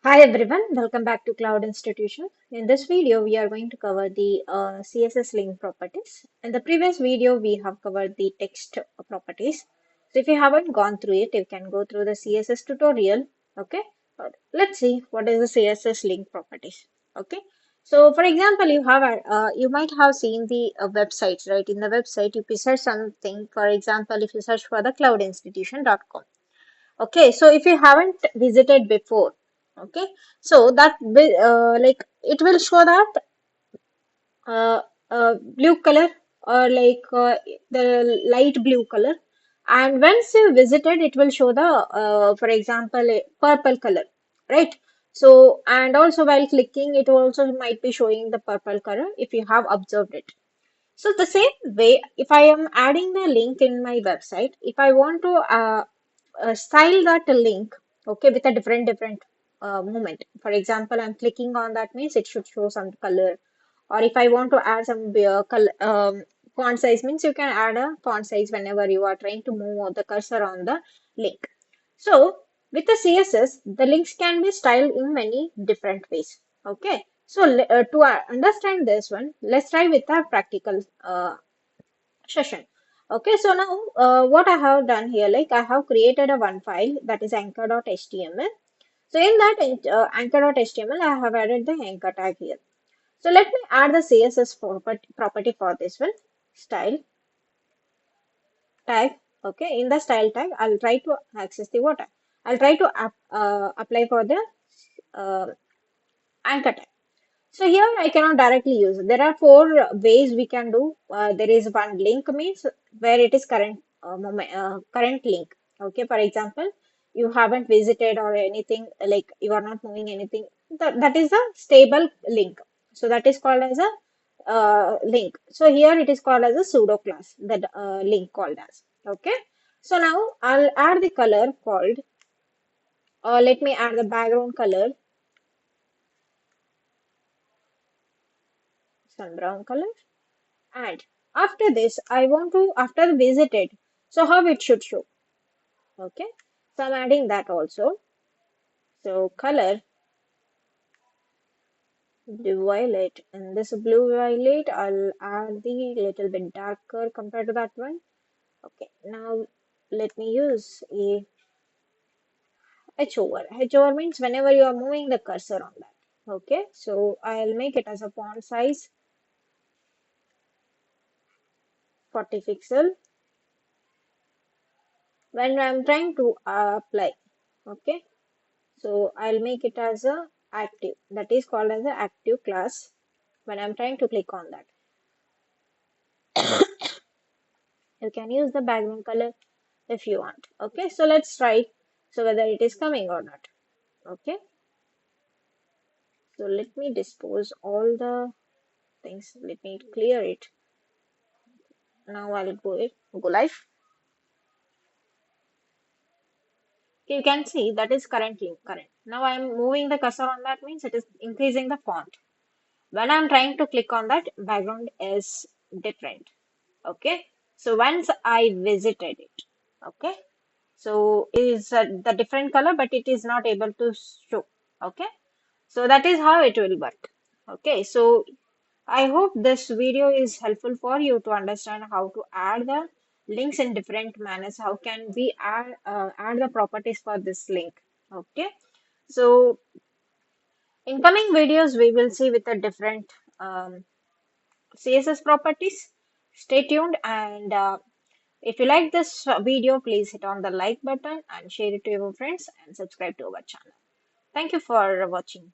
Hi everyone, welcome back to Cloud Institution. In this video, we are going to cover the CSS link properties. In the previous video, we have covered the text properties. So if you haven't gone through it, you can go through the CSS tutorial. Okay, let's see what is the CSS link properties. Okay, so for example, you might have seen the websites, right? In the website, if you search something, for example, if you search for the cloudinstitution.com. Okay, so if you haven't visited before, okay, so like it will show that uh, blue color or the light blue color, and once you visited, it will show the for example, a purple color, right? So and also while clicking, it also might be showing the purple color if you have observed it. So the same way, if I am adding the link in my website, if I want to style that link, okay, with a different movement. For example, I'm clicking on that means it should show some color. Or if I want to add some color, font size means you can add a font size whenever you are trying to move the cursor on the link. So with the CSS, the links can be styled in many different ways. Okay. So to understand this one, let's try with a practical session. Okay, so now what I have done here, like I have created a one file that is anchor.html. So in that anchor.html, I have added the anchor tag here. So let me add the CSS property for this one, style tag. Okay, in the style tag, I'll try to access the water. I'll try to apply for the uh, anchor tag. So here I cannot directly use it. There are four ways we can do. There is one link means where it is current link. Okay, for example, you haven't visited or anything, like you are not moving anything. That is a stable link. So that is called as a link. So here it is called as a pseudo class. That link called as. Okay. So now I'll add the color called. Let me add the background color, some brown color. And after this, I want to, after visited, so how it should show. Okay. So I'm adding that also. So color, blue violet. And this blue violet, I'll add the little bit darker compared to that one. Okay. Now let me use a H over. H over means whenever you are moving the cursor on that. Okay. So I'll make it as a font size 40 pixel when I'm trying to apply. Okay. So I'll make it as a active. That is called as a active class when I'm trying to click on that. You can use the background color if you want. Okay, so let's try so whether it is coming or not. Okay, so let me dispose all the things. Let me clear it. Now I'll go live. You can see that is currently current. Now I'm moving the cursor on that means it is increasing the font. When I'm trying to click on that, background is different. Okay, so once I visited it, okay, so is the different color, but it is not able to show. Okay, so that is how it will work. Okay, so I hope this video is helpful for you to understand how to add the links in different manners. How can we add the properties for this link? Okay, so in coming videos we will see with the different CSS properties. Stay tuned, and if you like this video, please hit on the like button and share it to your friends and subscribe to our channel. Thank you for watching.